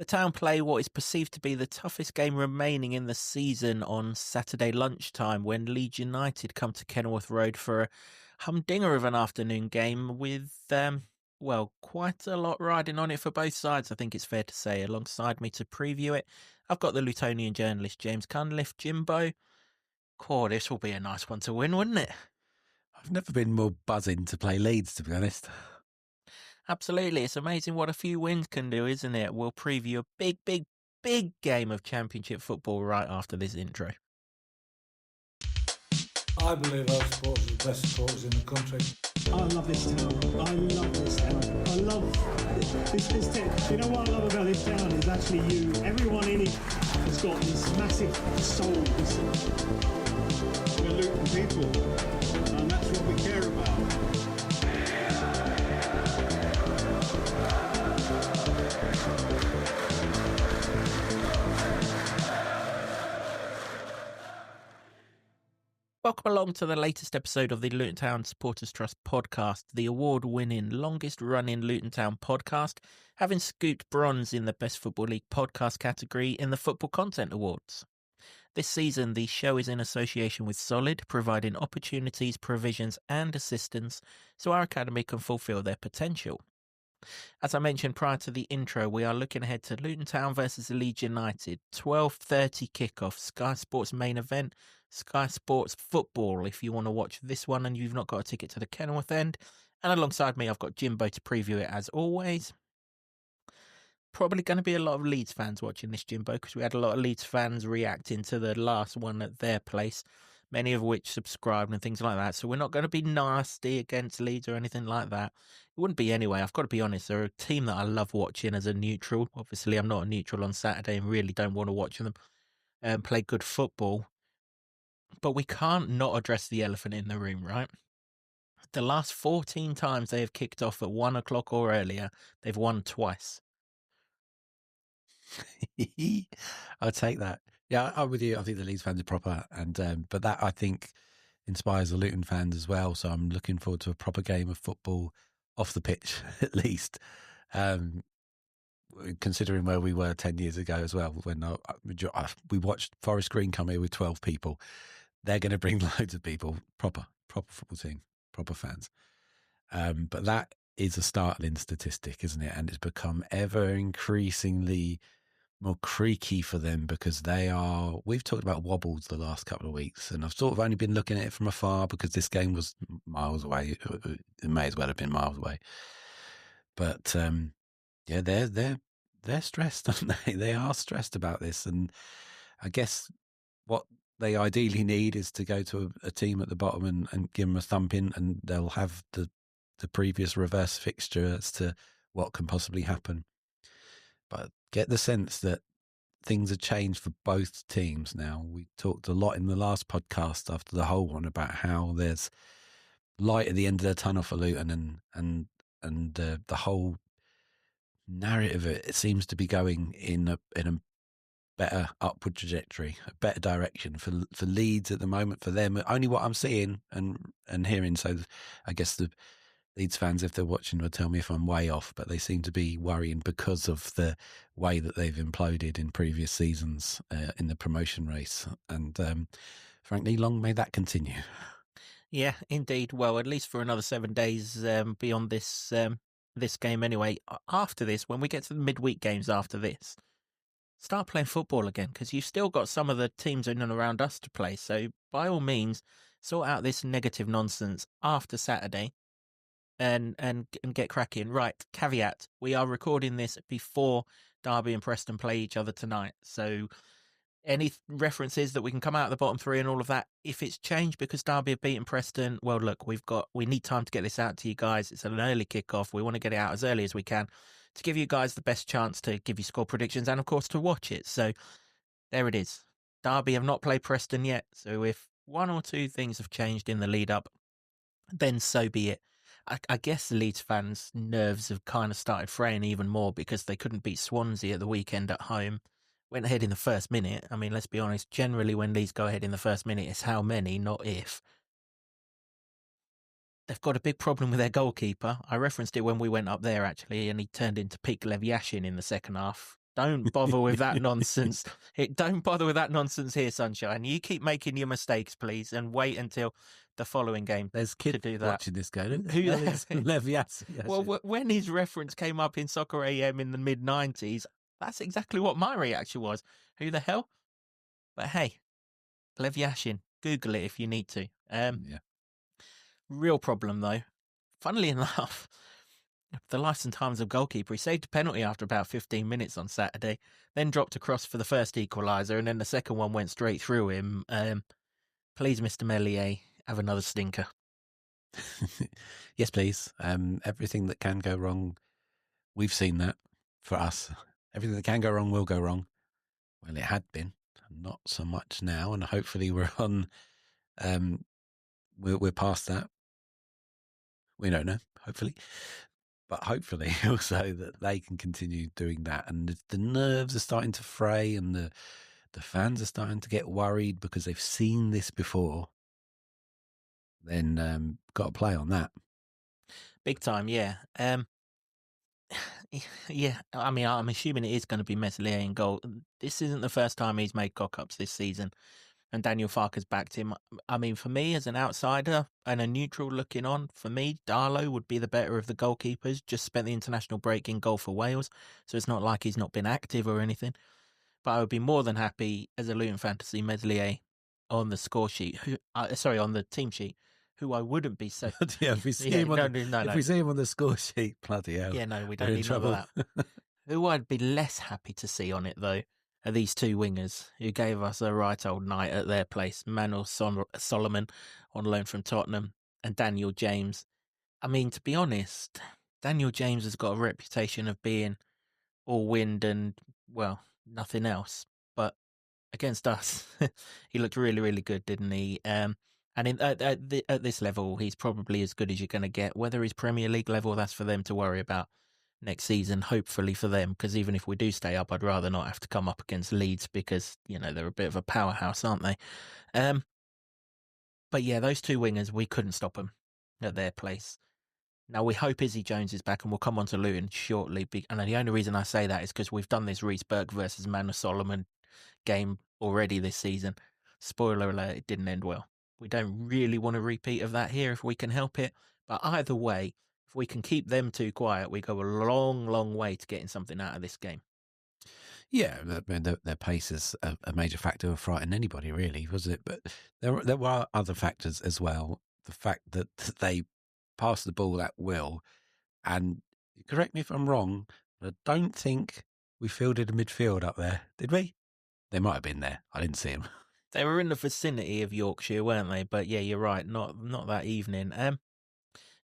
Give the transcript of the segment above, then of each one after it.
The Town play what is perceived to be the toughest game remaining in the season on Saturday lunchtime when Leeds United come to Kenilworth Road for a humdinger of an afternoon game with, quite a lot riding on it for both sides, I think it's fair to say. Alongside me to preview it, I've got the Lutonian journalist James Cunliffe. Jimbo, this will be a nice one to win, wouldn't it? I've never been more buzzing to play Leeds, to be honest. Absolutely. It's amazing what a few wins can do, isn't it? We'll preview a big game of Championship football right after this intro. I believe our supporters are the best supporters in the country. I love this town. I love this town. I love this town. You know what I love about this town is actually you. Everyone in it has got this massive soul. We're Luton people, and that's what we care about. Welcome along to the latest episode of the Luton Town Supporters Trust podcast, the award-winning, longest-running Luton Town podcast, having scooped bronze in the Best Football League podcast category in the Football Content Awards. This season, the show is in association with Solid, providing opportunities, provisions and assistance so our academy can fulfil their potential. As I mentioned prior to the intro, we are looking ahead to Luton Town versus Leeds United, 12:30 kickoff, Sky Sports main event, Sky Sports Football if you want to watch this one and you've not got a ticket to the Kenilworth end. And alongside me, I've got Jimbo to preview it as always. Probably going to be a lot of Leeds fans watching this, Jimbo, because we had a lot of Leeds fans reacting to the last one at their place, many of which subscribed and things like that. So we're not going to be nasty against Leeds or anything like that. It wouldn't be anyway. I've got to be honest. They're a team that I love watching as a neutral. Obviously, I'm not a neutral on Saturday and really don't want to watch them play good football. But we can't not address the elephant in the room, right? The last 14 times they have kicked off at 1 o'clock or earlier, they've won twice. I'll take that. Yeah, I'm with you. I think the Leeds fans are proper, and but that I think inspires the Luton fans as well. So I'm looking forward to a proper game of football off the pitch, at least. Considering where we were 10 years ago as well, when we watched Forest Green come here with 12 people, they're going to bring loads of people. Proper football team, proper fans. But that is a startling statistic, isn't it? And it's become ever increasingly more creaky for them because we've talked about wobbles the last couple of weeks, and I've sort of only been looking at it from afar because this game was miles away. It may as well have been miles away. But yeah, they're stressed, aren't they? They are stressed about this, and I guess what they ideally need is to go to a team at the bottom and give them a thumping, and they'll have the previous reverse fixture as to what can possibly happen. But get the sense that things have changed for both teams now. We talked a lot in the last podcast after the whole one about how there's light at the end of the tunnel for Luton, and the whole narrative it seems to be going in a better upward trajectory, a better direction for Leeds at the moment. For them, only what I'm seeing and hearing. So I guess the Leeds fans, if they're watching, will tell me if I'm way off, but they seem to be worrying because of the way that they've imploded in previous seasons in the promotion race. And frankly, long may that continue. Yeah, indeed. Well, at least for another 7 days beyond this game anyway. After this, when we get to the midweek games after this, start playing football again, because you've still got some of the teams in and around us to play. So by all means, sort out this negative nonsense after Saturday. And get cracking. Right, caveat, we are recording this before Derby and Preston play each other tonight. So any references that we can come out of the bottom three and all of that, if it's changed because Derby have beaten Preston, well, look, we need time to get this out to you guys. It's an early kickoff. We want to get it out as early as we can to give you guys the best chance to give you score predictions and, of course, to watch it. So there it is. Derby have not played Preston yet. So if one or two things have changed in the lead up, then so be it. I guess the Leeds fans' nerves have kind of started fraying even more because they couldn't beat Swansea at the weekend at home. Went ahead in the first minute. I mean, let's be honest, generally when Leeds go ahead in the first minute, it's how many, not if. They've got a big problem with their goalkeeper. I referenced it when we went up there, actually, and he turned into peak Lev Yashin in the second half. Don't bother with that nonsense. Don't bother with that nonsense here, Sunshine. You keep making your mistakes, please, and wait until the following game. There's kids to do that. watching this game. Who- Levias? Well, when his reference came up in Soccer AM in the mid-90s, that's exactly what my reaction was. Who the hell? But hey, Lev Yashin, Google it if you need to. Yeah. Real problem, though. Funnily enough, the lives and times of goalkeeper. He saved a penalty after about 15 minutes on Saturday, then dropped across for the first equaliser, and then the second one went straight through him. Please, Mr. Meslier, have another stinker. Yes, please. Everything that can go wrong, we've seen that for us. Everything that can go wrong will go wrong. Well, it had been, not so much now, and hopefully we're on. We're past that. We don't know, hopefully, but hopefully also that they can continue doing that. And the nerves are starting to fray, and the fans are starting to get worried because they've seen this before. Then got to play on that. Big time, yeah. Yeah, I mean, I'm assuming it is going to be Meslier in goal. This isn't the first time he's made cock-ups this season, and Daniel Farke's backed him. I mean, for me, as an outsider and a neutral looking on, for me, Darlow would be the better of the goalkeepers. Just spent the international break in goal for Wales, so it's not like he's not been active or anything. But I would be more than happy as a Luton fan to see Meslier on the score sheet. On the team sheet. Who I wouldn't be so. Yeah, if we see him on we see him on the score sheet, bloody hell. Yeah, no, we don't need none of that. Who I'd be less happy to see on it, though, are these two wingers who gave us a right old night at their place. Manuel Solomon on loan from Tottenham and Daniel James. I mean, to be honest, Daniel James has got a reputation of being all wind and, well, nothing else. But against us, he looked really, really good, didn't he? And at this level, he's probably as good as you're going to get. Whether he's Premier League level, that's for them to worry about next season, hopefully for them, because even if we do stay up, I'd rather not have to come up against Leeds because, they're a bit of a powerhouse, aren't they? But yeah, those two wingers, we couldn't stop them at their place. Now, we hope Izzy Jones is back, and we'll come on to Luton shortly. And the only reason I say that is because we've done this Reece Burke versus Manuel Solomon game already this season. Spoiler alert, it didn't end well. We don't really want a repeat of that here if we can help it. But either way, if we can keep them two quiet, we go a long, long way to getting something out of this game. Yeah, their pace is a major factor of frightening anybody, really, was it? But there were other factors as well. The fact that they passed the ball at will, and correct me if I'm wrong, but I don't think we fielded a midfield up there, did we? They might have been there. I didn't see them. They were in the vicinity of Yorkshire, weren't they? But yeah, you're right. Not that evening.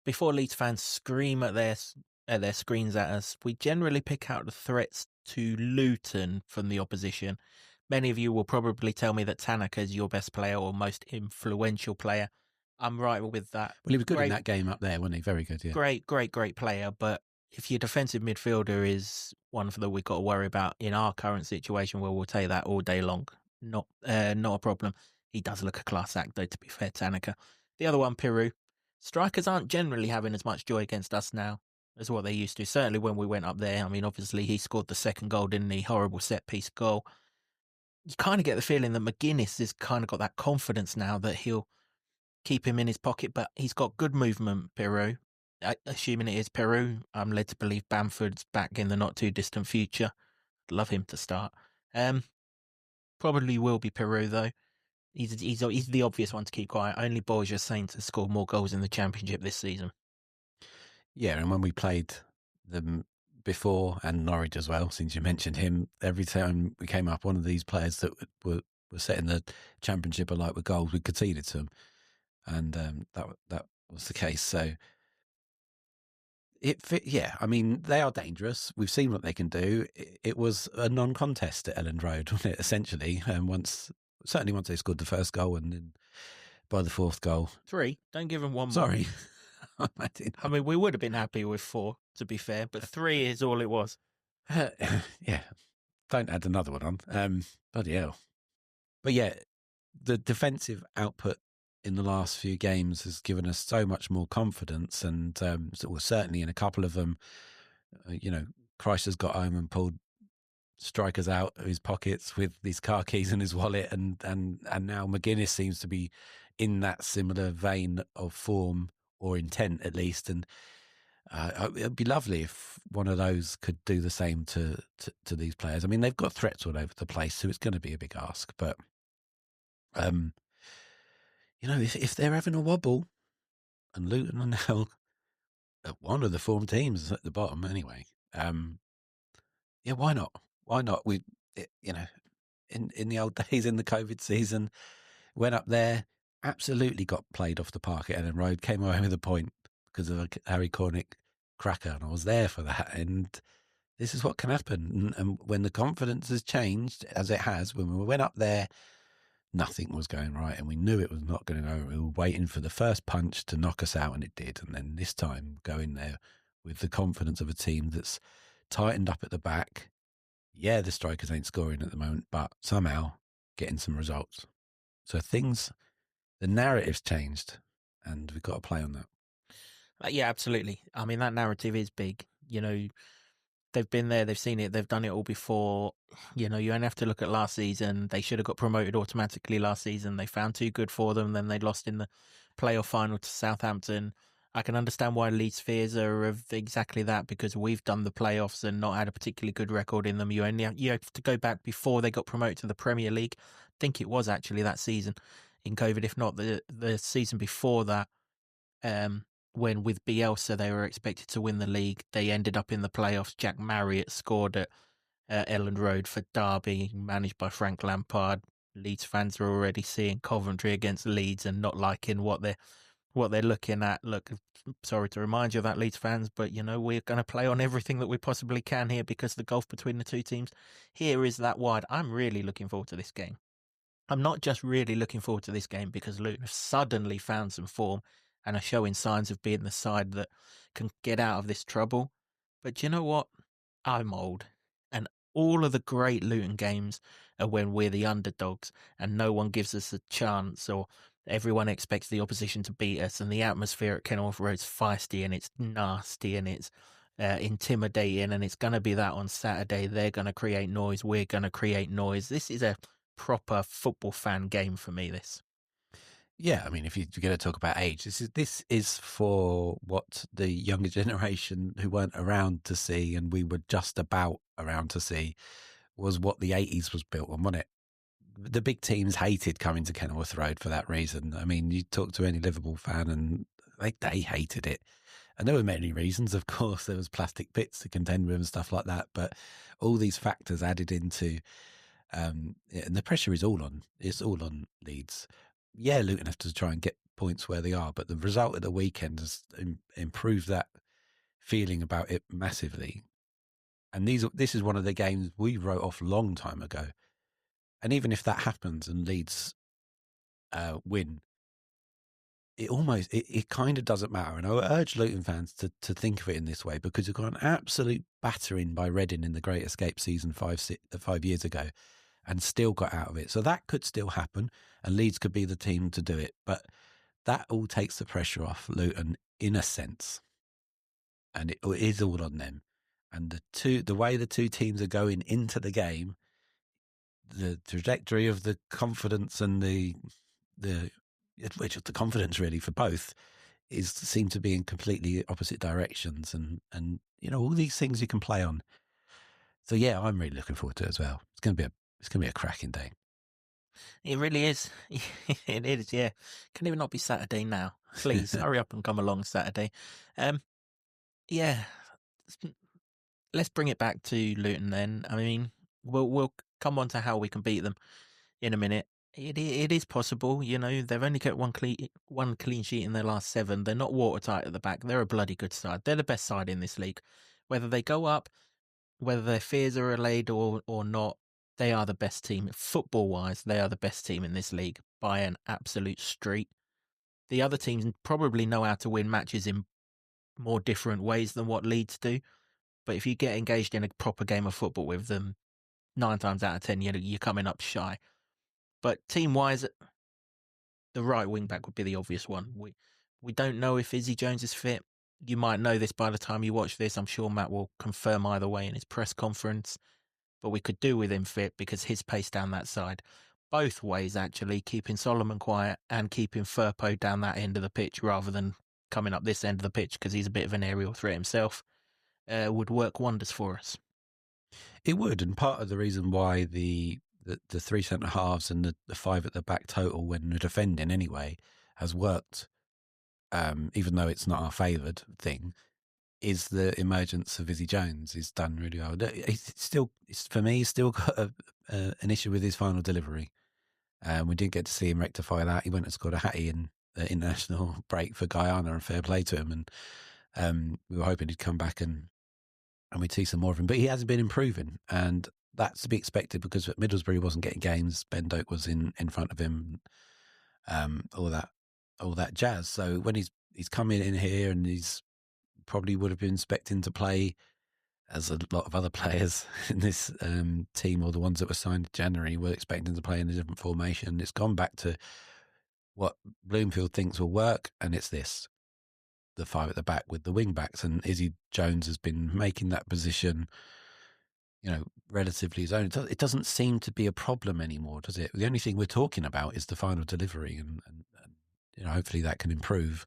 Before Leeds fans scream at their screens at us, we generally pick out the threats to Luton from the opposition. Many of you will probably tell me that Tanaka is your best player or most influential player. I'm right with that. Well, he was good in that game up there, wasn't he? Very good, yeah. Great player. But if your defensive midfielder is one that we've got to worry about in our current situation, well, we'll take that all day long. Not a problem. He does look a class act, though, to be fair, Tanaka. The other one, Peru. Strikers aren't generally having as much joy against us now as what they used to. Certainly when we went up there. I mean, obviously, he scored the second goal, didn't he? Horrible set-piece goal. You kind of get the feeling that McGuinness has kind of got that confidence now that he'll keep him in his pocket, but he's got good movement, Peru. Assuming it is Peru, I'm led to believe Bamford's back in the not-too-distant future. I'd love him to start. Probably will be Peru, though. He's the obvious one to keep quiet. Only Borja Saints has scored more goals in the Championship this season. Yeah, and when we played them before, and Norwich as well, since you mentioned him, every time we came up, one of these players that were setting the Championship alight with goals, we conceded to them. And that was the case. So, I mean, they are dangerous. We've seen what they can do. It was a non-contest at Elland Road, wasn't it, essentially? Certainly once they scored the first goal, and then by the fourth goal. 3. Don't give them one more. Sorry. I mean, we would have been happy with 4, to be fair, but 3 is all it was. Yeah. Don't add another one on. Bloody hell. But yeah, the defensive output in the last few games has given us so much more confidence, and certainly in a couple of them, Christ has got home and pulled strikers out of his pockets with his car keys in his wallet, and now McGuinness seems to be in that similar vein of form or intent at least, and it'd be lovely if one of those could do the same to these players. I mean, they've got threats all over the place, so it's going to be a big ask, but if they're having a wobble, and Luton are now one of the form teams at the bottom anyway, why not? Why not? In the old days, in the COVID season, went up there, absolutely got played off the park at Ellen Road, came away with a point because of a Harry Cornick cracker, and I was there for that. And this is what can happen. And when the confidence has changed, as it has, when we went up there, nothing was going right, and we knew it was not going to go. We were waiting for the first punch to knock us out, and it did. And then this time, going there with the confidence of a team that's tightened up at the back. Yeah, the strikers ain't scoring at the moment, but somehow getting some results. So the narrative's changed, and we've got to play on that. Yeah, absolutely. I mean, that narrative is big. They've been there, they've seen it, they've done it all before. You only have to look at last season. They should have got promoted automatically last season. They found too good for them. Then they lost in the playoff final to Southampton. I can understand why Leeds fears are of exactly that, because we've done the playoffs and not had a particularly good record in them. You have to go back before they got promoted to the Premier League. I think it was actually that season in COVID, if not the season before that, when with Bielsa they were expected to win the league. They ended up in the playoffs. Jack Marriott scored at Elland Road for Derby, managed by Frank Lampard. Leeds fans are already seeing Coventry against Leeds and not liking what they're looking at. Look, sorry to remind you of that, Leeds fans, but we're going to play on everything that we possibly can here, because the gulf between the two teams here is that wide. I'm really looking forward to this game. I'm not just really looking forward to this game because Luton have suddenly found some form and are showing signs of being the side that can get out of this trouble. But you know what? I'm old, and all of the great Luton games are when we're the underdogs and no one gives us a chance, or everyone expects the opposition to beat us, and the atmosphere at Kenilworth Road is feisty and it's nasty and it's intimidating, and it's going to be that on Saturday. They're going to create noise. We're going to create noise. This is a proper football fan game for me, this. Yeah, I mean, if you're going to talk about age, this is for what the younger generation who weren't around to see, and we were just about around to see, was what the 80s was built on, wasn't it? The big teams hated coming to Kenilworth Road for that reason. I mean, you talk to any Liverpool fan and they hated it. And there were many reasons, of course. There was plastic pits to contend with and stuff like that. But all these factors added into, and the pressure is all on Leeds. Yeah, Luton have to try and get points where they are, but the result of the weekend has improved that feeling about it massively. And this is one of the games we wrote off a long time ago. And even if that happens and Leeds win, it kind of doesn't matter. And I urge Luton fans to think of it in this way, because you've got an absolute battering by Reading in the Great Escape season 5 years ago, and still got out of it. So that could still happen, and Leeds could be the team to do it. But that all takes the pressure off Luton in a sense, and it is all on them. And the way the two teams are going into the game, the trajectory of the confidence and the confidence really for both seem to be in completely opposite directions, and all these things you can play on. So yeah, I'm really looking forward to it as well. It's going to be a cracking day. It really is. It is, yeah. Can even not be Saturday now? Please hurry up and come along Saturday. Yeah. Let's bring it back to Luton then. I mean, we'll come on to how we can beat them in a minute. It is possible, they've only kept one clean sheet in their last 7. They're not watertight at the back. They're a bloody good side. They're the best side in this league. Whether they go up, whether their fears are allayed or not, they are the best team. Football-wise, they are the best team in this league by an absolute street. The other teams probably know how to win matches in more different ways than what Leeds do. But if you get engaged in a proper game of football with them, 9 times out of 10, you're coming up shy. But team-wise, the right wing-back would be the obvious one. We don't know if Izzy Jones is fit. You might know this by the time you watch this. I'm sure Matt will confirm either way in his press conference. but we could do with him fit because his pace down that side. Both ways, actually, keeping Solomon quiet and keeping Firpo down that end of the pitch rather than coming up this end of the pitch because he's a bit of an aerial threat himself, would work wonders for us. It would, and part of the reason why the three centre halves and the five at the back total when we're defending anyway has worked, even though it's not our favoured thing, is the emergence of Izzy Jones. He's done really well. For me, he's still got an issue with his final delivery. We didn't get to see him rectify that. He went and scored a hattie in the international break for Guyana, and fair play to him. And we were hoping he'd come back and we'd see some more of him. But he hasn't been improving, and that's to be expected because at Middlesbrough he wasn't getting games. Ben Doak was in front of him, all that jazz. So when he's coming in here and he's probably would have been expecting to play as a lot of other players in this team, or the ones that were signed in January, were expecting to play in a different formation. It's gone back to what Bloomfield thinks will work, and it's the five at the back with the wing backs. And Izzy Jones has been making that position, relatively his own. It doesn't seem to be a problem anymore, does it? The only thing we're talking about is the final delivery, and hopefully that can improve.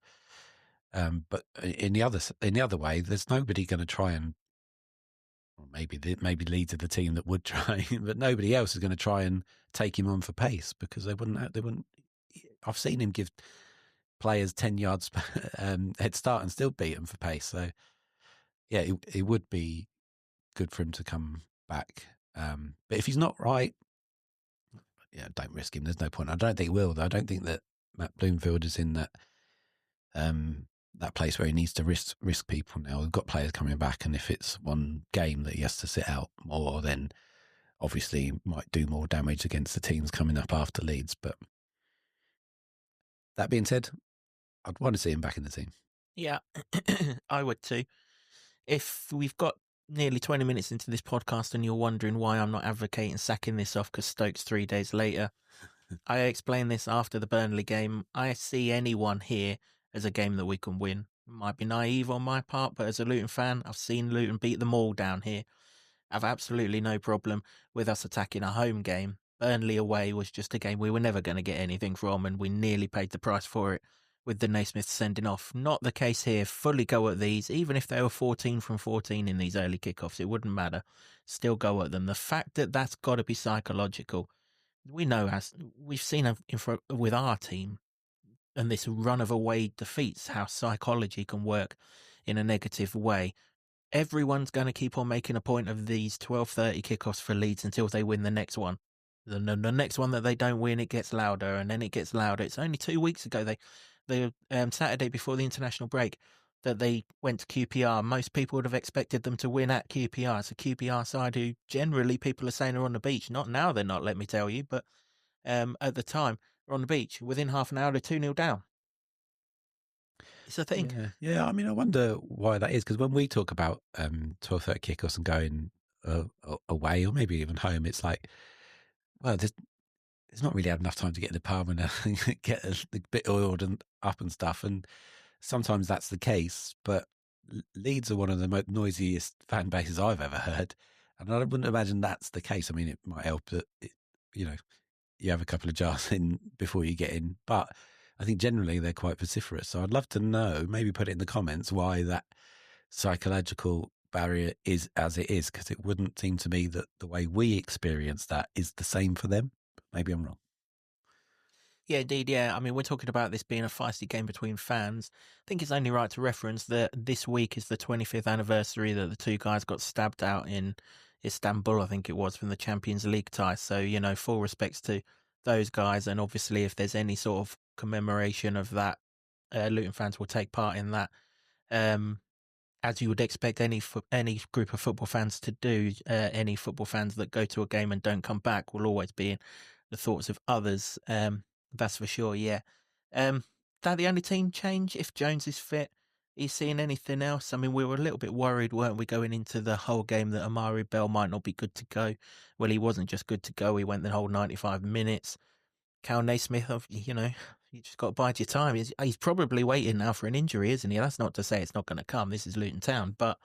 But in the other way, there's nobody going to try and, well, maybe Leeds are the team that would try, but nobody else is going to try and take him on for pace because they wouldn't. I've seen him give players 10 yards head start and still beat them for pace. So yeah, it would be good for him to come back. But if he's not right, yeah, don't risk him. There's no point. I don't think he will, though. I don't think that Matt Bloomfield is in that place where he needs to risk people now. We've got players coming back, and if it's one game that he has to sit out more, then obviously he might do more damage against the teams coming up after Leeds. But that being said, I'd want to see him back in the team. Yeah, I would too. If we've got nearly 20 minutes into this podcast and you're wondering why I'm not advocating sacking this off because Stoke's 3 days later, I explained this after the Burnley game. I see anyone here as a game that we can win. It might be naive on my part, but as a Luton fan, I've seen Luton beat them all down here. I've absolutely no problem with us attacking a home game. Burnley away was just a game we were never going to get anything from, and we nearly paid the price for it with the Naismith sending off. Not the case here. Fully go at these. Even if they were 14 from 14 in these early kickoffs, it wouldn't matter. Still go at them. The fact that that's got to be psychological, we know, as we've seen with our team, and this run of away defeats, how psychology can work in a negative way. Everyone's going to keep on making a point of these 12:30 kickoffs for Leeds until they win the next one. The next one that they don't win, it gets louder, and then it gets louder. It's only 2 weeks ago, the Saturday before the international break, that they went to QPR. Most people would have expected them to win at QPR. It's a QPR side who generally people are saying are on the beach. Not now, they're not, let me tell you, but at the time, they're on the beach. Within half an hour, they're 2-0 down. It's a thing. Yeah. I mean, I wonder why that is, because when we talk about 12:30 kickoffs and going away, or maybe even home, it's like, well, there's not really had enough time to get in the pub and get a bit oiled and up and stuff. And sometimes that's the case, but Leeds are one of the most noisiest fan bases I've ever heard. And I wouldn't imagine that's the case. I mean, it might help that, you have a couple of jars in before you get in. But I think generally they're quite vociferous. So I'd love to know, maybe put it in the comments, why that psychological barrier is as it is, because it wouldn't seem to me that the way we experience that is the same for them. Maybe I'm wrong. Yeah, indeed, yeah. I mean, we're talking about this being a feisty game between fans. I think it's only right to reference that this week is the 25th anniversary that the two guys got stabbed out in Istanbul, I think it was, from the Champions League tie. So, full respects to those guys. And obviously, if there's any sort of commemoration of that, Luton fans will take part in that. As you would expect any group of football fans to do. Any football fans that go to a game and don't come back will always be in the thoughts of others. That's for sure, yeah. That the only team change if Jones is fit? Are you seeing anything else? I mean, we were a little bit worried, weren't we, going into the whole game that Amari'i Bell might not be good to go. Well, he wasn't just good to go. He went the whole 95 minutes. Cal Naismith, you just got to bide your time. He's probably waiting now for an injury, isn't he? That's not to say it's not going to come. This is Luton Town. But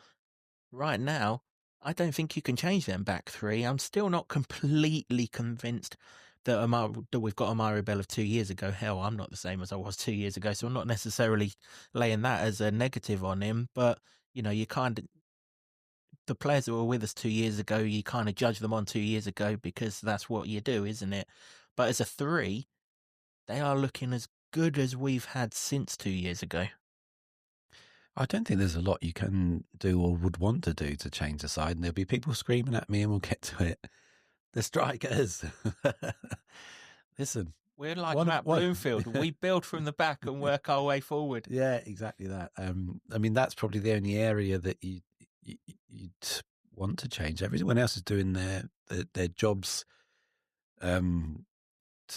right now, I don't think you can change them back three. I'm still not completely convinced that we've got Amari'i of 2 years ago. Hell, I'm not the same as I was 2 years ago, so I'm not necessarily laying that as a negative on him. But, you the players that were with us 2 years ago, you kind of judge them on 2 years ago because that's what you do, isn't it? But as a three, they are looking as good as we've had since 2 years ago. I don't think there's a lot you can do or would want to do to change the side, and there'll be people screaming at me, and we'll get to it. The strikers. Listen, we're like Matt Bloomfield. We build from the back and work our way forward. Yeah, exactly that. I mean, that's probably the only area that you'd want to change. Everyone else is doing their jobs to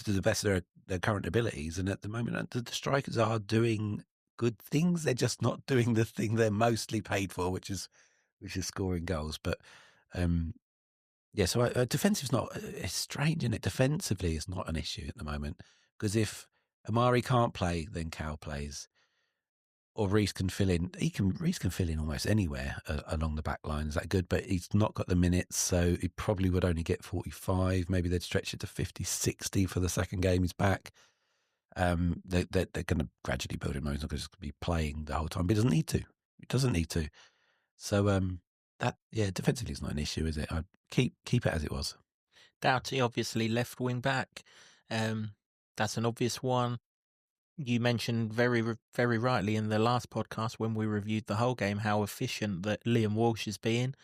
the best of their current abilities, and at the moment, the strikers are doing good things. They're just not doing the thing they're mostly paid for, which is scoring goals. But yeah, so defensive's not. It's strange, isn't it? Defensively, it's not an issue at the moment because if Amari'i can't play, then Cal plays, or Reece can fill in. Reece can fill in almost anywhere along the back line. Is that good? But he's not got the minutes, so he probably would only get 45. Maybe they'd stretch it to 50, 60 for the second game he's back. They're going to gradually build him. He's not going to be playing the whole time, but he doesn't need to. He doesn't need to. So defensively is not an issue, is it? I'd keep it as it was. Doughty, obviously, left wing back. That's an obvious one. You mentioned very, very rightly in the last podcast when we reviewed the whole game how efficient that Liam Walsh is being.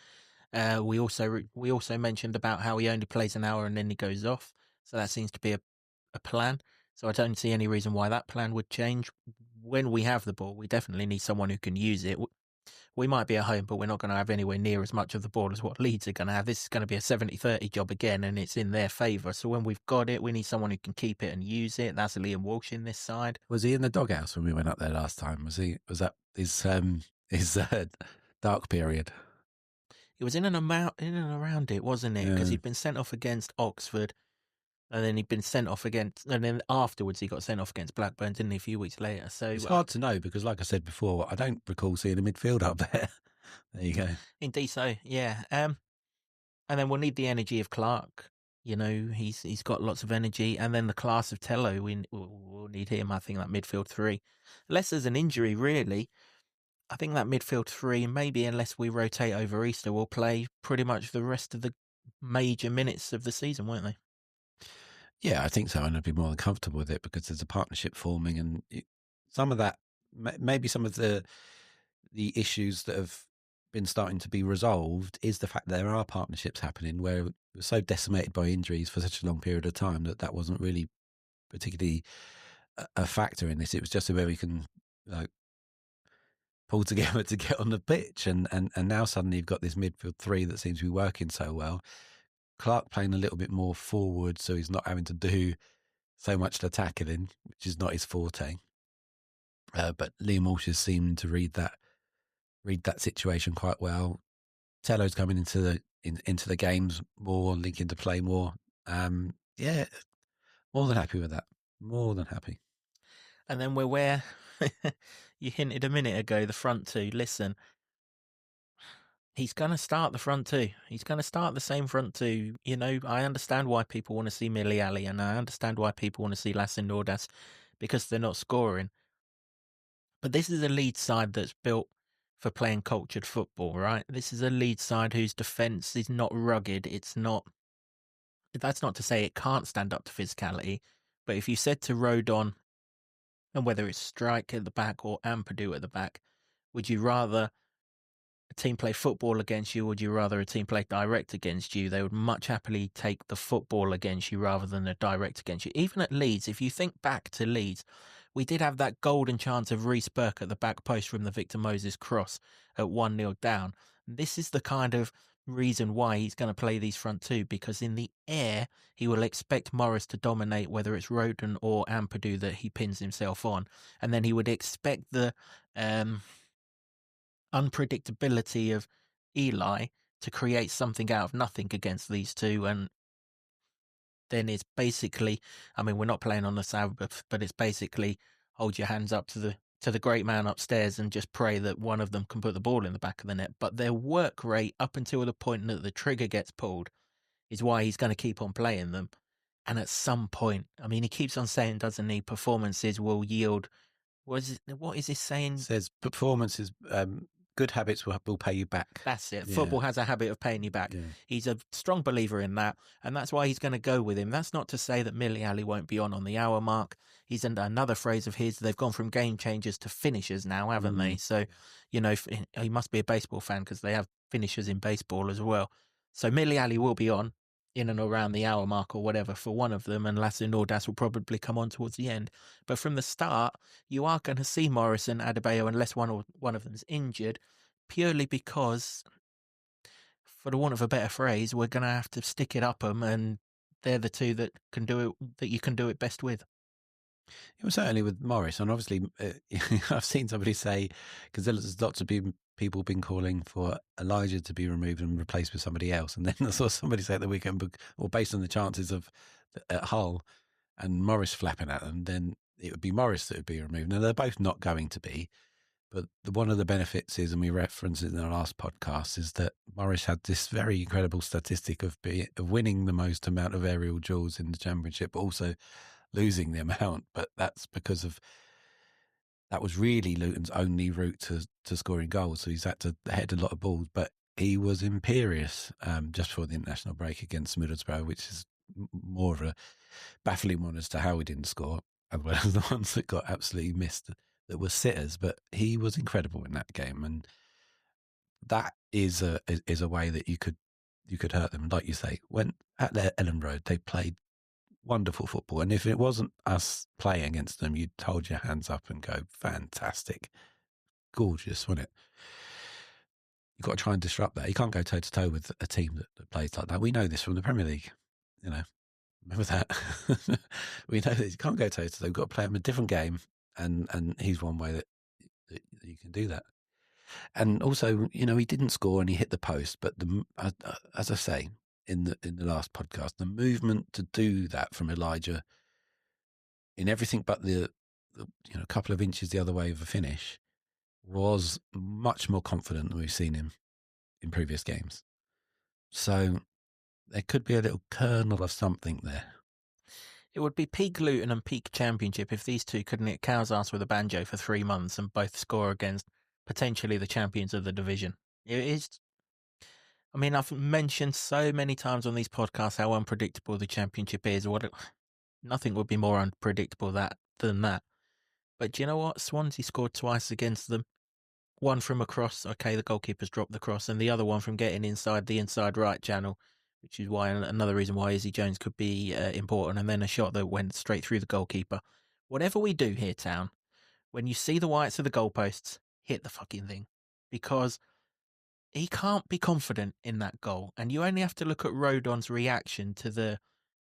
We also mentioned about how he only plays an hour and then he goes off. So that seems to be a plan. So I don't see any reason why that plan would change. When we have the ball, we definitely need someone who can use it. We might be at home, but we're not going to have anywhere near as much of the ball as what Leeds are going to have. This is going to be a 70-30 job again, and it's in their favour. So when we've got it, we need someone who can keep it and use it. That's Liam Walsh in this side. Was he in the doghouse when we went up there last time? Was that his dark period? He was in and around it, wasn't it? Because he'd been sent off against Oxford, and then he'd been sent off against, and then afterwards he got sent off against Blackburn, didn't he, a few weeks later? So it's hard to know because, like I said before, I don't recall seeing a midfield up there. There you go. Indeed, so yeah. And then we'll need the energy of Clark. You know, he's got lots of energy, and then the class of Tello. We'll need him. I think that midfield three, unless there's an injury, really. I think that midfield three, maybe unless we rotate over Easter, will play pretty much the rest of the major minutes of the season, won't they? Yeah, I think so, and I'd be more than comfortable with it because there's a partnership forming, and some of that, maybe some of the issues that have been starting to be resolved is the fact that there are partnerships happening where we're so decimated by injuries for such a long period of time that wasn't really particularly a factor in this. It was just where we can pull together to get on the pitch, and now suddenly you've got this midfield three that seems to be working so well. Clark playing a little bit more forward, so he's not having to do so much tackling, which is not his forte. But Liam Walsh has seemed to read that situation quite well. Tello's coming into the games more, linking to play more. Yeah, more than happy with that. More than happy. And then we're where you hinted a minute ago, the front two. Listen, he's going to start the front two. He's going to start the same front two. You know, I understand why people want to see Miliali, and I understand why people want to see Lassine Nordas because they're not scoring. But this is a Leeds side that's built for playing cultured football, right? This is a Leeds side whose defence is not rugged. That's not to say it can't stand up to physicality, but if you said to Rodon, and whether it's Strike at the back or Ampadu at the back, would you rather a team play football against you, or would you rather a team play direct against you? They would much happily take the football against you rather than the direct against you. Even at Leeds, if you think back to Leeds, we did have that golden chance of Reece Burke at the back post from the Victor Moses cross at 1-0 down. This is the kind of reason why he's going to play these front two, because in the air, he will expect Morris to dominate, whether it's Rodon or Ampadu that he pins himself on. And then he would expect the unpredictability of Eli to create something out of nothing against these two. And then it's basically, I mean, we're not playing on the Sabbath, but it's basically hold your hands up to to the great man upstairs and just pray that one of them can put the ball in the back of the net. But their work rate up until the point that the trigger gets pulled is why he's going to keep on playing them. And at some point, I mean, he keeps on saying, doesn't he, performances will yield. What is he saying? It says performances, good habits will pay you back. That's it. Yeah. Football has a habit of paying you back. Yeah. He's a strong believer in that, and that's why he's going to go with him. That's not to say that Millie Ali won't be on the hour mark. He's another phrase of his. They've gone from game changers to finishers now, haven't they? So, you know, he must be a baseball fan because they have finishers in baseball as well. So Millie Ali will be on in and around the hour mark or whatever for one of them, and Lassie Nordas will probably come on towards the end. But from the start, you are going to see Morrison, Adebayo, unless one of them's injured, purely because, for the want of a better phrase, we're going to have to stick it up them, and they're the two that can do it, that you can do it best with. It was certainly with Morris, and obviously I've seen somebody say, because there's lots of people been calling for Elijah to be removed and replaced with somebody else, and then I saw somebody say at the weekend, or based on the chances of at Hull and Morris flapping at them, then it would be Morris that would be removed. Now they're both not going to be, but one of the benefits is, and we referenced it in our last podcast, is that Morris had this very incredible statistic of winning the most amount of aerial duels in the Championship, but also losing the amount. But that's because that was really Luton's only route to scoring goals. So he's had to head a lot of balls, but he was imperious just before the international break against Middlesbrough, which is more of a baffling one as to how he didn't score, as well as the ones that got absolutely missed that were sitters. But he was incredible in that game, and that is a way that you could hurt them. Like you say, when at their Ellen Road, they played wonderful football, and if it wasn't us playing against them, you'd hold your hands up and go, fantastic, gorgeous, wasn't it? You've got to try and disrupt that. You can't go toe to toe with a team that plays like that. We know this from the Premier League, you know. Remember that? We know that you can't go toe to toe. You've got to play them a different game, and he's one way that you can do that. And also, you know, he didn't score and he hit the post, but as I say in the last podcast, the movement to do that from Elijah in everything but the couple of inches the other way of a finish was much more confident than we've seen him in previous games. So there could be a little kernel of something there. It would be peak Luton and peak Championship if these two could knit cow's ass with a banjo for 3 months and both score against potentially the champions of the division. It is. I mean, I've mentioned so many times on these podcasts how unpredictable the Championship is. Nothing would be more unpredictable than that. But do you know what? Swansea scored twice against them. One from a cross. Okay, the goalkeeper's dropped the cross, and the other one from getting inside the inside right channel, which is why another reason why Izzy Jones could be important. And then a shot that went straight through the goalkeeper. Whatever we do here, Town, when you see the whites of the goalposts, hit the fucking thing, because he can't be confident in that goal. And you only have to look at Rodon's reaction to the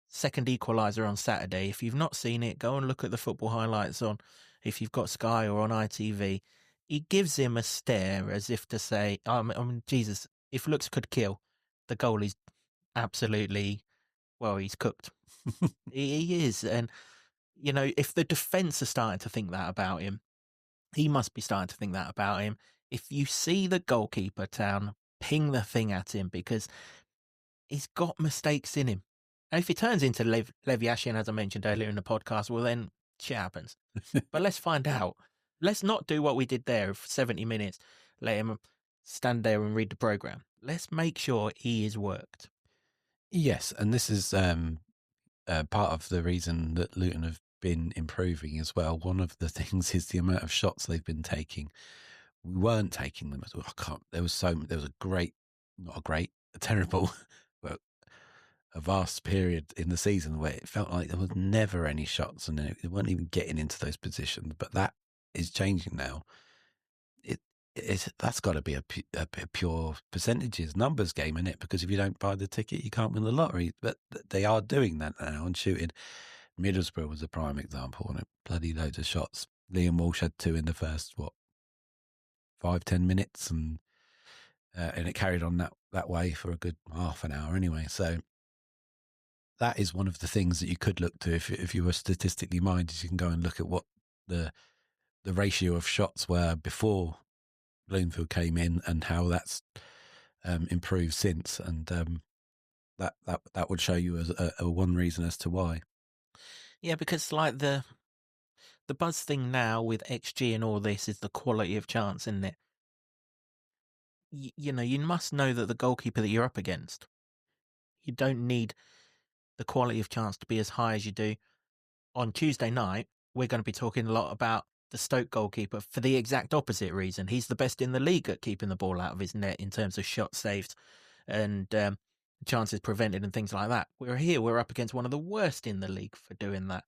second equaliser on Saturday. If you've not seen it, go and look at the football highlights on, if you've got Sky or on ITV. He gives him a stare as if to say, I mean, Jesus, if looks could kill, the goalie's absolutely, well, he's cooked. He is. And, you know, if the defence are starting to think that about him, he must be starting to think that about him. If you see the goalkeeper, Town, ping the thing at him, because he's got mistakes in him. And if it turns into Lev Yashin, as I mentioned earlier in the podcast, well, then shit happens. But let's find out. Let's not do what we did there for 70 minutes. Let him stand there and read the programme. Let's make sure he is worked. Yes, and this is part of the reason that Luton have been improving as well. One of the things is the amount of shots they've been taking. We weren't taking them at all. There was a terrible, but a vast period in the season where it felt like there was never any shots and they weren't even getting into those positions. But that is changing now. That's got to be a pure percentages, numbers game, in it, because if you don't buy the ticket, you can't win the lottery. But they are doing that now and shooting. Middlesbrough was a prime example, and bloody loads of shots. Liam Walsh had 2 in the first 5-10 minutes, and it carried on that way for a good half an hour anyway. So that is one of the things that you could look to if you were statistically minded. You can go and look at what the the ratio of shots were before Bloomfield came in and how that's improved since, and that would show you as a one reason as to why. Yeah, because like the buzz thing now with XG and all this is the quality of chance, isn't it? You know, you must know that the goalkeeper that you're up against, you don't need the quality of chance to be as high as you do. On Tuesday night, we're going to be talking a lot about the Stoke goalkeeper for the exact opposite reason. He's the best in the league at keeping the ball out of his net in terms of shots saved and chances prevented and things like that. We're up against one of the worst in the league for doing that.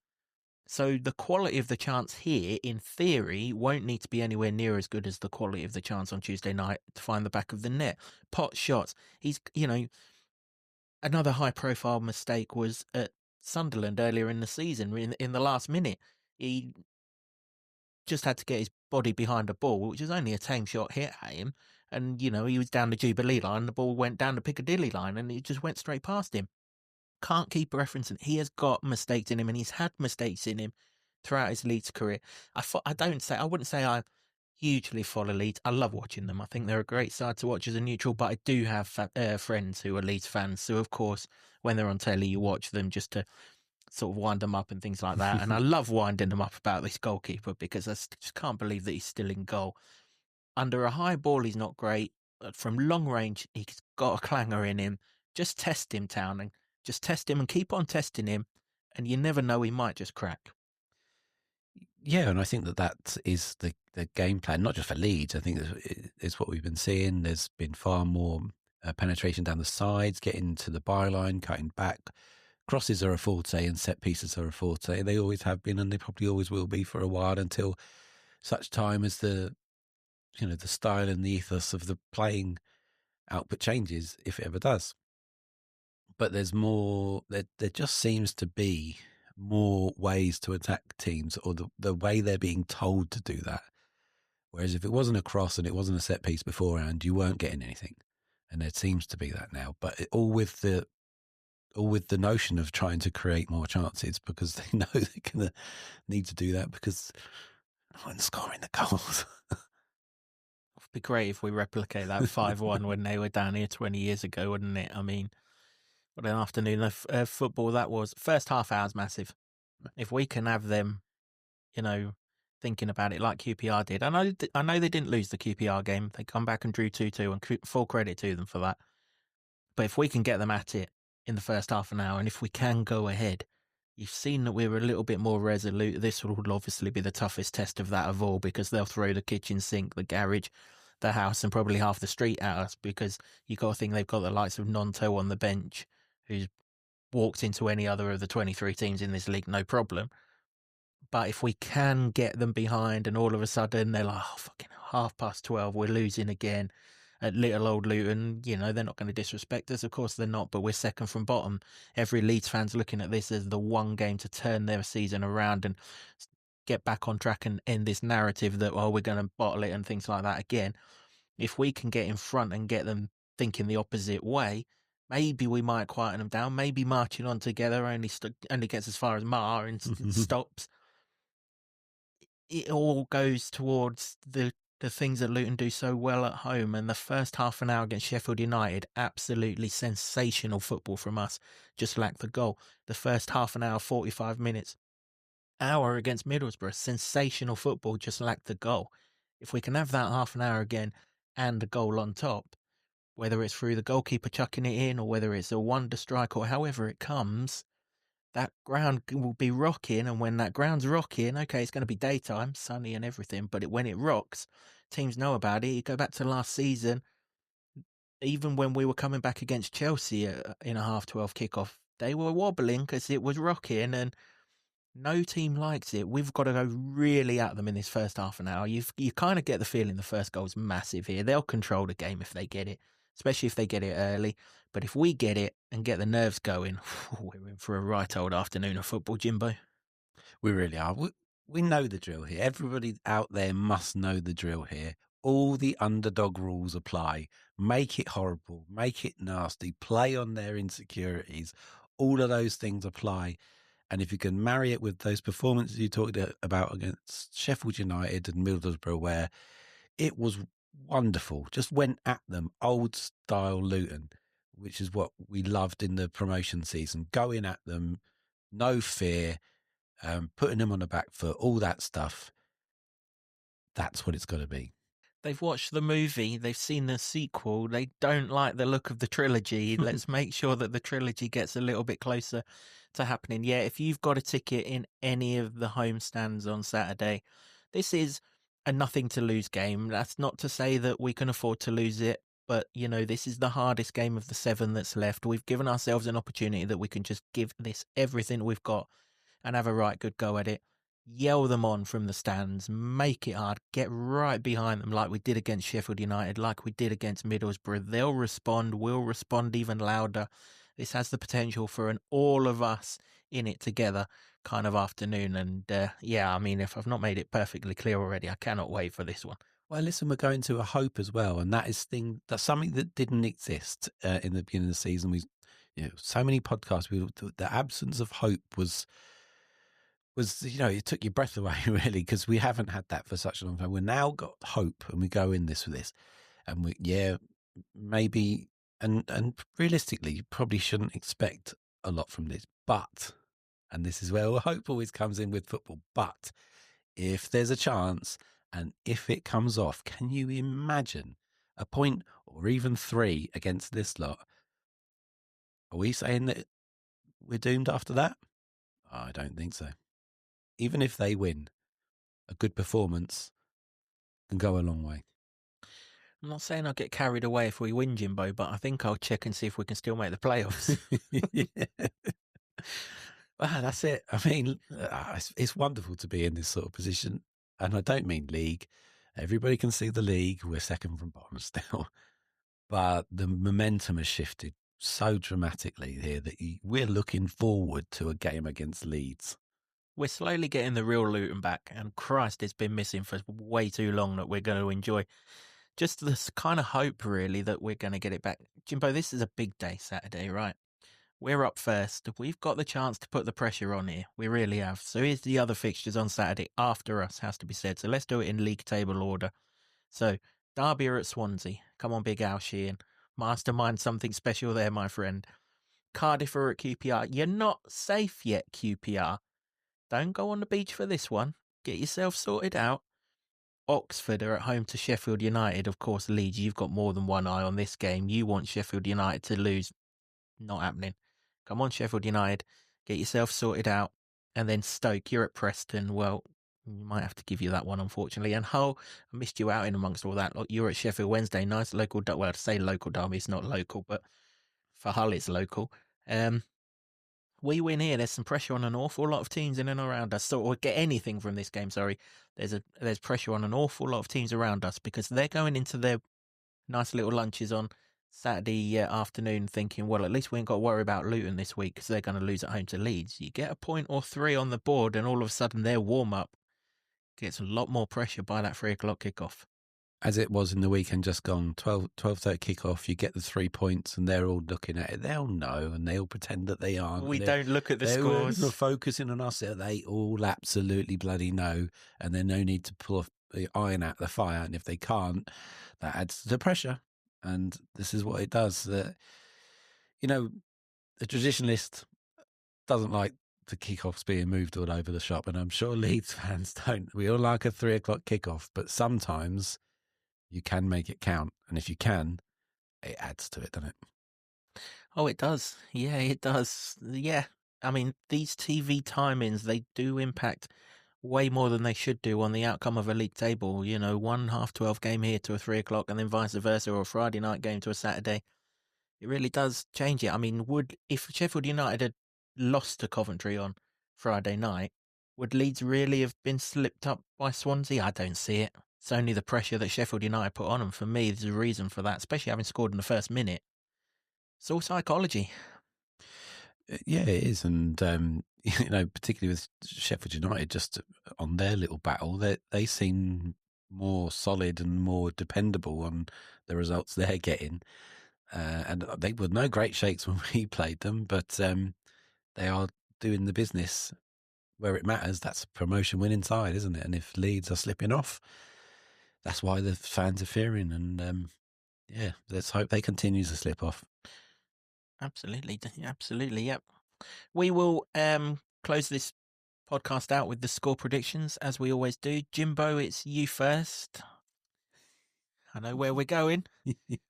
So the quality of the chance here, in theory, won't need to be anywhere near as good as the quality of the chance on Tuesday night to find the back of the net. Pot shots. Another high-profile mistake was at Sunderland earlier in the season. In the last minute, he just had to get his body behind a ball, which was only a tame shot hit at him. And, he was down the Jubilee line, the ball went down the Piccadilly line, and it just went straight past him. Can't keep referencing. He has got mistakes in him, and he's had mistakes in him throughout his Leeds career. I wouldn't say I hugely follow Leeds. I love watching them. I think they're a great side to watch as a neutral, but I do have friends who are Leeds fans. So, of course, when they're on telly, you watch them just to sort of wind them up and things like that. And I love winding them up about this goalkeeper because I just can't believe that he's still in goal. Under a high ball, he's not great. But from long range, he's got a clanger in him. Just test him, Town, and just test him and keep on testing him. And you never know, he might just crack. Yeah, and I think that is the game plan, not just for Leeds. I think it's what we've been seeing. There's been far more penetration down the sides, getting to the byline, cutting back. Crosses are a forte and set pieces are a forte. They always have been, and they probably always will be for a while until such time as the style and the ethos of the playing output changes, if it ever does. But there's more. There just seems to be more ways to attack teams, or the way they're being told to do that. Whereas if it wasn't a cross and it wasn't a set piece beforehand, you weren't getting anything. And there seems to be that now. But all with the notion of trying to create more chances, because they know they're going to need to do that because no one's scoring the goals. It'd be great if we replicate that 5-1 when they were down here 20 years ago, wouldn't it? I mean, what an afternoon of football that was. First half hour's massive. If we can have them, thinking about it like QPR did. I know they didn't lose the QPR game. They come back and drew 2-2, and full credit to them for that. But if we can get them at it in the first half an hour, and if we can go ahead, you've seen that we're a little bit more resolute. This will obviously be the toughest test of that of all, because they'll throw the kitchen sink, the garage, the house, and probably half the street at us, because you got to think they've got the likes of Nonto on the bench, who's walked into any other of the 23 teams in this league, no problem. But if we can get them behind and all of a sudden they're like, fucking 12:30, we're losing again at little old Luton, they're not going to disrespect us. Of course they're not, but we're second from bottom. Every Leeds fan's looking at this as the one game to turn their season around and get back on track and end this narrative that, we're going to bottle it and things like that again. If we can get in front and get them thinking the opposite way, maybe we might quieten them down. Maybe marching on together only gets as far as Mar and stops. It all goes towards the things that Luton do so well at home. And the first half an hour against Sheffield United, absolutely sensational football from us, just lacked the goal. The first half an hour, 45 minutes, hour against Middlesbrough, sensational football, just lacked the goal. If we can have that half an hour again and a goal on top, whether it's through the goalkeeper chucking it in or whether it's a wonder strike or however it comes, that ground will be rocking. And when that ground's rocking, okay, it's going to be daytime, sunny and everything, but when it rocks, teams know about it. You go back to last season, even when we were coming back against Chelsea in a 12:30 kickoff, they were wobbling because it was rocking, and no team likes it. We've got to go really at them in this first half an hour. You kind of get the feeling the first goal's massive here. They'll control the game if they get it, especially if they get it early. But if we get it and get the nerves going, we're in for a right old afternoon of football, Jimbo. We really are. We know the drill here. Everybody out there must know the drill here. All the underdog rules apply. Make it horrible. Make it nasty. Play on their insecurities. All of those things apply. And if you can marry it with those performances you talked about against Sheffield United and Middlesbrough, where it was wonderful, just went at them, old style Luton, which is what we loved in the promotion season, going at them, no fear, putting them on the back foot, all that stuff. That's what it's got to be. They've watched the movie, they've seen the sequel, they don't like the look of the trilogy. Let's make sure that the trilogy gets a little bit closer to happening. Yeah, if you've got a ticket in any of the home stands on Saturday, this is a nothing to lose game. That's not to say that we can afford to lose it, but, you know, this is the hardest game of the 7 that's left. We've given ourselves an opportunity that we can just give this everything we've got and have a right good go at it. Yell them on from the stands, make it hard, get right behind them like we did against Sheffield United, like we did against Middlesbrough. They'll respond, we'll respond even louder. This has the potential for an all of us in it together kind of afternoon. And yeah, I mean, if I've not made it perfectly clear already, I cannot wait for this one. Well, listen, we're going to a hope as well, and that's something that didn't exist in the beginning of the season. So many podcasts, the absence of hope was it took your breath away really, because we haven't had that for such a long time. We've now got hope, and we go in this with this, and maybe and realistically, you probably shouldn't expect a lot from this, but, and this is where hope always comes in with football, but if there's a chance and if it comes off, can you imagine a point or even 3 against this lot? Are we saying that we're doomed after that? I don't think so. Even if they win, a good performance can go a long way. I'm not saying I'll get carried away if we win, Jimbo, but I think I'll check and see if we can still make the playoffs. Yeah. Well, that's it. I mean, it's wonderful to be in this sort of position. And I don't mean league. Everybody can see the league. We're second from bottom still. But the momentum has shifted so dramatically here that we're looking forward to a game against Leeds. We're slowly getting the real Luton back, and Christ, it's been missing for way too long that we're going to enjoy. Just this kind of hope, really, that we're going to get it back. Jimbo, this is a big day, Saturday, right? We're up first. We've got the chance to put the pressure on here. We really have. So here's the other fixtures on Saturday after us, has to be said. So let's do it in league table order. So Derby are at Swansea. Come on, Big Al Sheehan. Mastermind something special there, my friend. Cardiff are at QPR. You're not safe yet, QPR. Don't go on the beach for this one. Get yourself sorted out. Oxford are at home to Sheffield United. Of course, Leeds, you've got more than one eye on this game. You want Sheffield United to lose. Not happening. Come on, Sheffield United. Get yourself sorted out. And then Stoke, you're at Preston. Well, we might have to give you that one, unfortunately. And Hull, I missed you out in amongst all that. Look, you're at Sheffield Wednesday. Nice local, well, to say local derby, it's not local, but for Hull, it's local. We win here. There's some pressure on an awful lot of teams in and around us. So, or get anything from this game, sorry. There's pressure on an awful lot of teams around us because they're going into their nice little lunches on Saturday afternoon thinking, well, at least we ain't got to worry about Luton this week because they're going to lose at home to Leeds. You get a point or 3 on the board and all of a sudden their warm-up gets a lot more pressure by that 3 o'clock kickoff. As it was in the weekend just gone, 12:30 kickoff, you get the 3 points and they're all looking at it. They'll know and they'll pretend that they aren't. We don't look at the scores. They're focusing on us. They all absolutely bloody know, and there's no need to pull the iron out the fire. And if they can't, that adds to the pressure. And this is what it does. The traditionalist doesn't like the kickoffs being moved all over the shop, and I'm sure Leeds fans don't. We all like a 3 o'clock kickoff, but sometimes you can make it count, and if you can, it adds to it, doesn't it? Oh, it does. Yeah, it does. Yeah, I mean, these TV timings, they do impact way more than they should do on the outcome of a league table. You know, 1 half-12 game here to a 3 o'clock, and then vice versa, or a Friday night game to a Saturday. It really does change it. I mean, if Sheffield United had lost to Coventry on Friday night, would Leeds really have been slipped up by Swansea? I don't see it. It's only the pressure that Sheffield United put on them. For me, there's a reason for that, especially having scored in the first minute. It's all psychology. Yeah, it is. And, particularly with Sheffield United, just on their little battle, they seem more solid and more dependable on the results they're getting. And they were no great shakes when we played them, but they are doing the business where it matters. That's a promotion winning side, isn't it? And if Leeds are slipping off, that's why the fans are fearing. And let's hope they continue to slip off. Absolutely, yep. We will close this podcast out with the score predictions as we always do. Jimbo, it's you first. I know where we're going,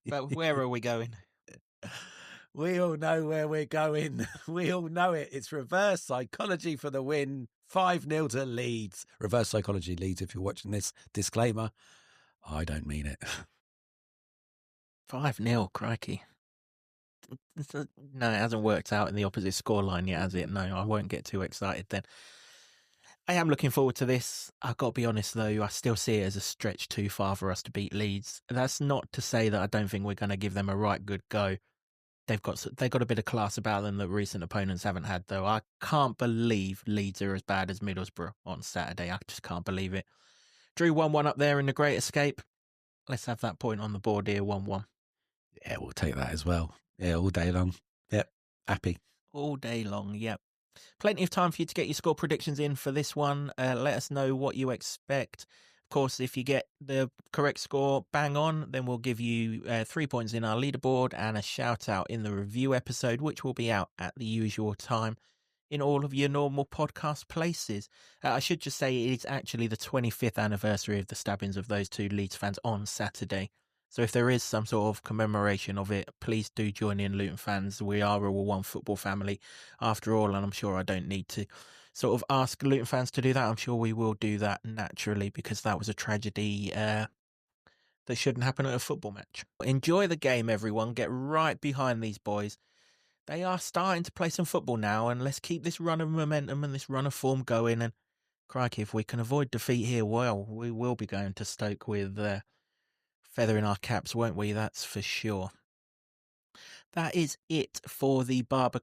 but where are we going? We all know where we're going. We all know it. It's reverse psychology for the win. 5-0 to Leeds. Reverse psychology, Leeds, if you're watching this. Disclaimer, I don't mean it. 5-0, crikey. No, it hasn't worked out in the opposite scoreline yet, has it? No, I won't get too excited then. I am looking forward to this. I've got to be honest, though, I still see it as a stretch too far for us to beat Leeds. That's not to say that I don't think we're going to give them a right good go. They've got a bit of class about them that recent opponents haven't had, though. I can't believe Leeds are as bad as Middlesbrough on Saturday. I just can't believe it. Drew 1-1 up there in the Great Escape. Let's have that point on the board here, 1-1. Yeah, we'll take that as well. Yeah, all day long. Yep, happy. All day long, yep. Plenty of time for you to get your score predictions in for this one. Let us know what you expect. Of course, if you get the correct score bang on, then we'll give you 3 points in our leaderboard and a shout out in the review episode, which will be out at the usual time in all of your normal podcast places. I should just say it is actually the 25th anniversary of the stabbings of those two Leeds fans on Saturday. So if there is some sort of commemoration of it, please do join in, Luton fans. We are all one football family after all, and I'm sure I don't need to sort of ask Luton fans to do that. I'm sure we will do that naturally because that was a tragedy that shouldn't happen at a football match. Enjoy the game, everyone. Get right behind these boys. They are starting to play some football now, and let's keep this run of momentum and this run of form going. And crikey, if we can avoid defeat here, well, we will be going to Stoke with feather in our caps, won't we? That's for sure. That is it for the Barber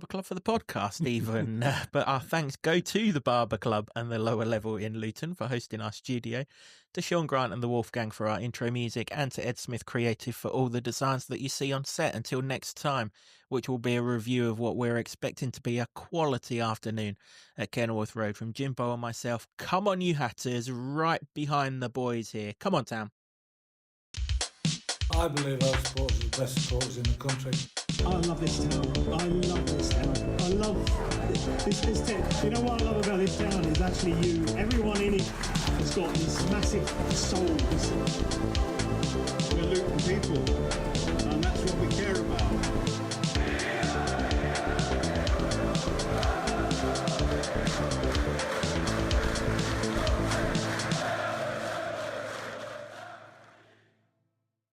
Club, for the podcast even. But our thanks go to the Barber Club and the lower level in Luton for hosting our studio, to Sean Grant and the Wolfgang for our intro music, and to Ed Smith Creative for all the designs that you see on set. Until next time, which will be a review of what we're expecting to be a quality afternoon at Kenilworth Road. From Jimbo and myself, come on you Hatters, right behind the boys here. Come on, Tam. I believe our supporters are the best supporters in the country. I love this town. I love this town. I love this town. You know what I love about this town is actually you. Everyone in it has got this massive soul. We're Luton people.